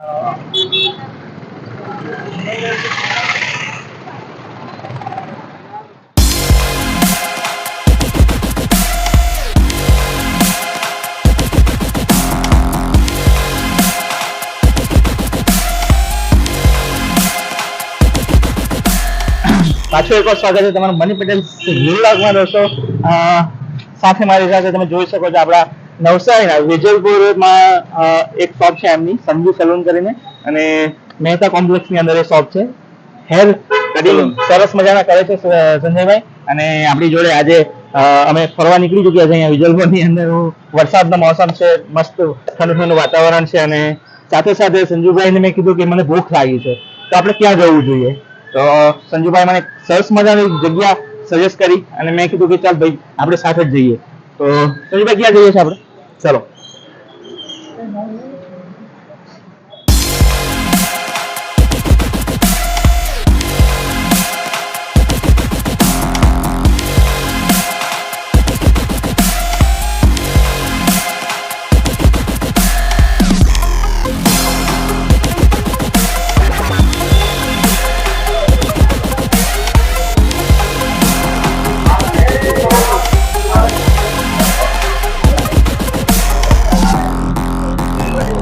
પાછું એક સ્વાગત છે તમારું મની પટેલ વ્લોગમાં દોસ્તો. સાથે મારી સાથે તમે જોઈ શકો છો આપણા નવસારીના વિજલપુરમાં એક શોપ છે એમની, સંજુ સલૂન કરીને, અને મહેતા કોમ્પ્લેક્સની અંદર એ શોપ છે. હેર કટિંગ સરસ મજાના કરે છે સંજયભાઈ. અને આપણી જોડે આજે અમે ફરવા નીકળી ચૂક્યા છે અહીંયા વિજલપુરની અંદર. વરસાદનો મોસમ છે, મસ્ત ઠંડુ ઠંડુ વાતાવરણ છે, અને સાથે સાથે સંજુભાઈને મેં કીધું કે મને ભૂખ લાગી છે તો આપણે ક્યાં જવું જોઈએ. તો સંજુભાઈ મને સરસ મજાની જગ્યા સજેસ્ટ કરી અને મેં કીધું કે ચાલ ભાઈ આપણે સાથે જ જઈએ. તો સંજુભાઈ ક્યાં જઈએ છીએ આપણે? ચલો.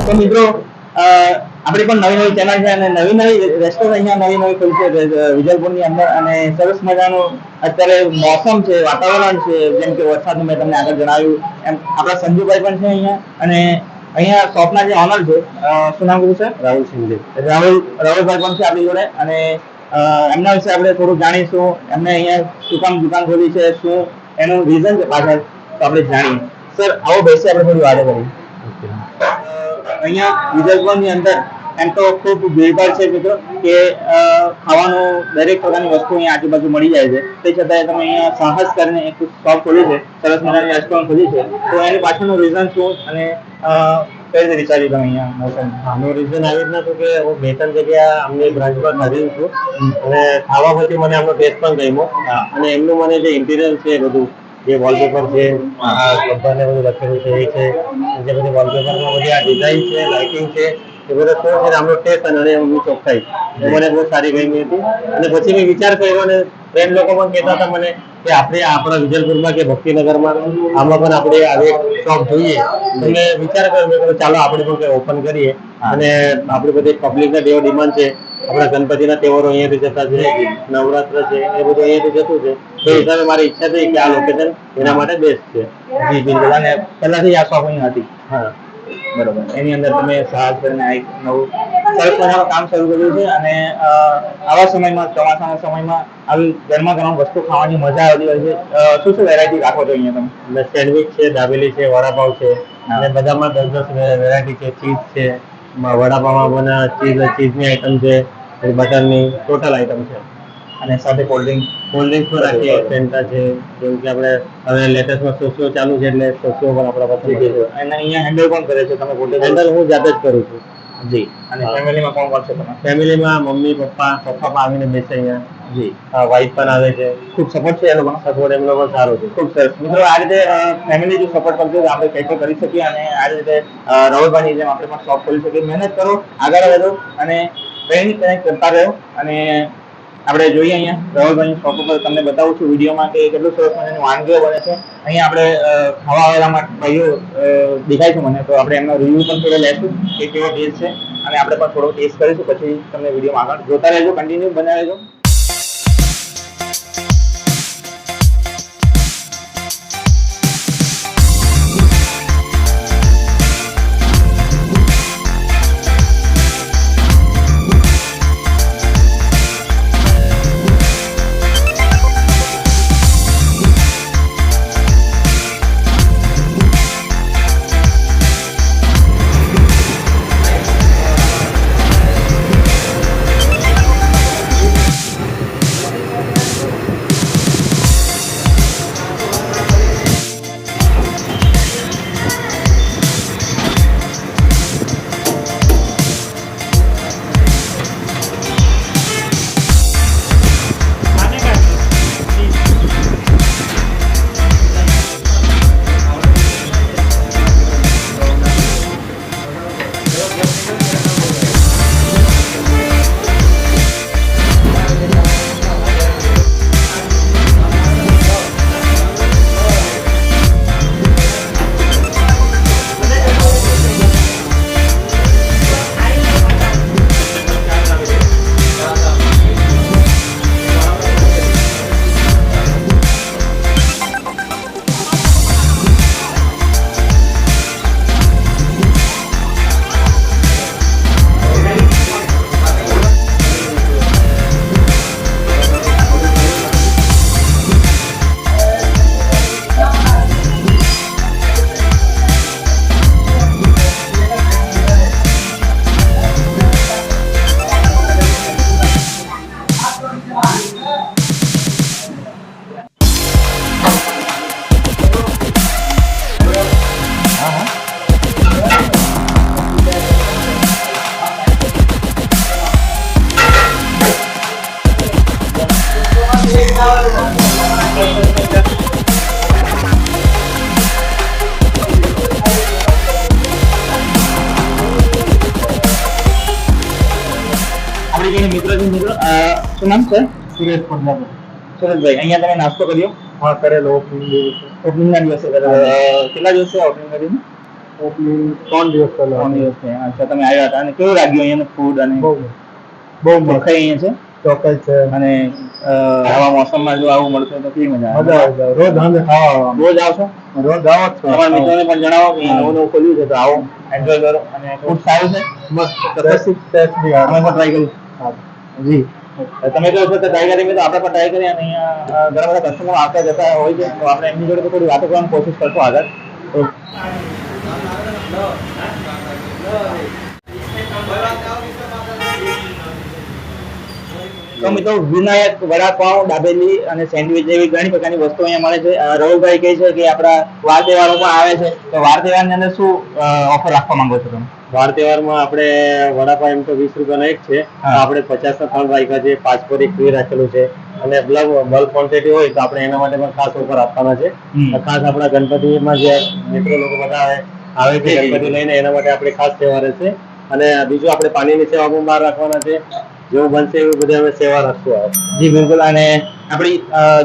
તો મિત્રો આપણી પણ નવી નવી ચેનલ છે અને નવી નવી રેસ્ટોરન્ટ અહીંયા નવી નવી ખુલશે વિજલપુરની અંદર. અને સરસ મજાનું અત્યારે મોસમ છે, વાતાવરણ છે, જેમ કે વરસાદનું મેં તમને આગળ જણાવ્યું એમ આપણા સંજુભાઈ પણ છે અહીંયા. અને અહીંયા શોપના જે ઓનર છે, શું નામ કીધું છે? રાહુલ સિંધે. રાહુલભાઈ પણ છે આપણી જોડે, અને એમના વિશે આપણે થોડું જાણીશું. એમને અહીંયા શું કામ દુકાન ખોલી છે, શું એનું રીઝન છે પાછળ, તો આપણે જાણીએ. સર આવો બેસી આપણે થોડી વાતો કરીએ. અહીંયા વિજલપુરની અંદર એમ તો ખૂબ ભીડભાડ છે મિત્રો, કે ખાવાનું દરેક પ્રકારની વસ્તુ અહીંયા આજુબાજુ મળી જાય છે. તે છતાંય તમે અહીંયા સાહસ કરીને એક શોપ ખોલી છે, સરસ મજાની રેસ્ટોરન્ટ ખોલી છે. તો એની પાછળનું રીઝન શું અને કઈ રીતે વિચાર્યું તમે અહીંયા? આનું રીઝન આવી રીતના હતું કે હું બે ત્રણ જગ્યા અમને બ્રાન્ચમાં ખાધેલું છું, અને ખાવા પછી મને આમનો ટેસ્ટ પણ ગમ્યો. અને એમનું મને જે ઇન્ટિરિયર છે બધું, જે વોલપેપર છે, ગબ્બરને બધું લખેલું છે, એ છે જે બધી વોલપેપરમાં બધી આ ડિઝાઇન છે, લાઇટિંગ છે, એ બધા શું છે આમનો ટેસ્ટ અને એમની ચોખ્ખાઈ એ મને બહુ સારી ગમી હતી. અને પછી મેં વિચાર કર્યો, અને ફ્રેન્ડ લોકો પણ કહેતા હતા મને કે આપણે આપણા વિજલપુરમાં કે ભક્તિનગરમાં આમાં પણ આપણે આવી શોપ જોઈએ. તો મેં વિચાર કર્યો, મેં કહ્યું ચાલો આપણે પણ ઓપન કરીએ. અને આપણી બધી પબ્લિકના જેવો ડિમાન્ડ છે, આપણા ગણપતિના તહેવારો અહીંયાથી જતા છે, નવરાત્ર છે, એ બધું અહીંયાથી જતું છે. તો એ હિસાબે મારી ઈચ્છા થઈ કે આ લોકેશન એના માટે બેસ્ટ છે. જી બિલકુલ. અને પહેલાથી આ શોપ અહીં હતી? હા બરોબર. એની અંદર તમે સાહસ કરીને એક નવું સરસ મજાનું કામ શરૂ કર્યું છે. અને આવા સમયમાં, ચોમાસાના સમયમાં આવી ગરમા ગરમ વસ્તુ ખાવાની મજા આવતી હોય છે. શું શું વેરાયટી રાખો છો અહીંયા તમે? સેન્ડવિચ છે, દાબેલી છે, વડાપાવ છે, અને બધામાં 10-10 વેરાયટી છે. ચીઝ છે, વડાપાવમાં પણ ચીઝની આઈટમ છે, બટરની ટોટલ આઈટમ છે. અને સાથે કોલ્ડ્રિંક્સ પણ રાખીએ, ફેન્ટા છે, જેમ કે આપણે હવે લેટેસ્ટમાં સોસીઓ ચાલુ છે એટલે સોસીઓ પણ આપણા પાસે છે. અને અહીંયા હેન્ડલ પણ કરે છે તમે? પોતે હેન્ડલ હું જાતે જ કરું છું. જી. અને ફેમિલીમાં કોણ કોણ છે તમે? ફેમિલીમાં મમ્મી પપ્પા પણ આવીને બેસે અહીંયા. જી. વાઈફ પણ આવે છે. ખૂબ સપોર્ટ છે એ લોકોનો? સપોર્ટ એમનો પણ સારો છે. ખૂબ સરસ. મિત્રો આ રીતે ફેમિલી જો સપોર્ટ કરશે તો આપણે કંઈ પણ કરી શકીએ. અને આ રીતે રાહુલભાઈની જેમ આપણે પણ શોપ ખોલી શકીએ. મહેનત કરો, આગળ વધો, અને કંઈ કરતા રહ્યો. અને આપણે જોઈએ અહીંયા રાહુલભાઈની શોપ ઉપર તમને બતાવું છું વિડીયોમાં કે કેટલું સરસ મજાની વાનગીઓ બને છે. અહીંયા આપણે ખાવા આવેલા ભાઈઓ દેખાય છે મને, તો આપણે એમનો રિવ્યુ પણ થોડો લેશું કે કેવો ટેસ્ટ છે, અને આપણે પણ થોડો ટેસ્ટ કરીશું. પછી તમને વિડીયોમાં આગળ જોતા રહેજો, કન્ટિન્યુ બનાવી રહેજો. મિત્ર છે મિત્રો શું નામ છે? સુરેશ પંજાબ. સુરેશભાઈ, અહીંયા તમે નાસ્તો કર્યો? હા, કરેલો ઓપનિંગ. ઓપનિંગ ના દિવસે કરેલો. કેટલા દિવસે ઓપનિંગ કર્યું? ઓપનિંગ 3 દિવસ પહેલા. 3 દિવસ થયા. અચ્છા, તમે આવ્યા હતા અને કેવું લાગ્યું અહીંયાનું ફૂડ અને બહુ બહુ મસ્ત. દેખાય અહીંયા છે ચોક્કસ છે. અને આવા મોસમમાં જો આવું મળશે તો કેવી મજા આવે? મજા આવે છે. રોજ સાંજે ખાવા આવવાનું. રોજ આવશો? રોજ આવો જ છો. તમારા મિત્રોને પણ જણાવો કે નવું નવું ખોલ્યું છે તો આવો, એન્જોય કરો અને ફૂડ સારું છે. મસ્ત. ટેસ્ટ બી આવે. અમે પણ ટ્રાય કરીશું. હા. જી, તમે કહો છો કે ટ્રાય કરી તો આપણે પણ ટ્રાય કરીએ અને અહીંયા ઘણા બધા કસ્ટમર આવતા જતા હોય છે તો આપણે એમની જોડે થોડી વાતો કરવાની કોશિશ કરશું આગળ. તો તો મિત્રો વિનાયક વડાપાઉં, દાબેલી અને સેન્ડવિચ જેવી ઘણી પ્રકારની વસ્તુઓ અહીંયા મળે છે. રઘુભાઈ કહે છે કે આપણા વાર તહેવારો પણ આવે છે તો વાર તહેવારની અંદર શું ઓફર રાખવા માંગો છો તમે? વાર તહેવારમાં આપણે વડાપાવ એમ તો 20 રૂપિયાના એક છે. હા. આપણે 50 ના 3 રાખ્યા છે. 5 પર 1 ફ્રી રાખેલું છે. અને બલ્ક ક્વોન્ટિટી હોય તો આપણે એના માટે પણ ખાસ ઓફર આપવાના છે. ખાસ આપણા ગણપતિમાં જે મિત્રો લોકો બધા આવે છે ગણપતિ લઈને, એના માટે આપણે ખાસ સેવા રહેશે. અને બીજું આપણે પાણીની સેવા પણ બહાર રાખવાના છે. જેવું બનશે એવું બધી અમે સેવા રાખશું આવે. જી બિલકુલ. અને આપણી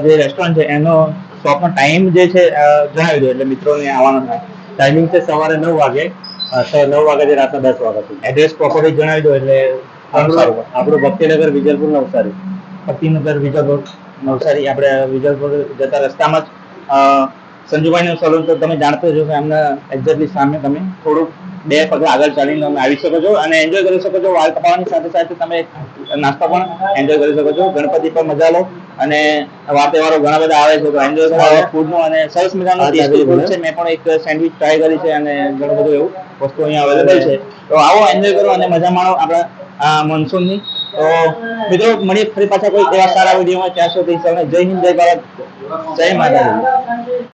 જે રેસ્ટોરન્ટ છે એનો શોપનો ટાઈમ જે છે જણાવી દો એટલે મિત્રોને આવવાનો થાય. ટાઈમિંગ છે સવારે 9 વાગે, 9 વાગ્યાથી રાતના 10 વાગ્યા સુધી. એડ્રેસ પ્રોપરલી જણાવી દો એટલે આપણું ભક્તિનગર, વિજલપુર, નવસારી. ભક્તિનગર, વિજલપુર, નવસારી. આપણે વિજલપુર જતા રસ્તામાં જ સંજુભાઈનું સલૂન તો તમે જાણતો છો કે એમના એક્ઝેક્ટલી સામે તમે થોડુંક 2 પગલા આગળ ચાલીને તમે આવી શકો છો અને એન્જોય કરી શકો છો. વાળ કપાવવાની સાથે સાથે તમે નાસ્તો પણ એન્જોય કરી શકો છો. ગણપતિ પર મજા લો અને વાર તહેવારો ઘણા બધા આવે છે તો એન્જોય કરો આવા ફૂડનો. અને સરસ મજાનું ટેસ્ટી ફૂડ છે. મેં પણ એક સેન્ડવિચ ટ્રાય કરી છે અને ઘણું બધું એવું વસ્તુ અહીંયા અવેલેબલ છે. તો આવો, એન્જોય કરો અને મજા માણો આપણા મોન્સૂનની. તો મિત્રો મળીએ ફરી પાછા કોઈ એવા સારા વિડીયોમાં. ત્યાં સુધી સૌને જય હિન્દ, જય ભારત, જય માતાજી.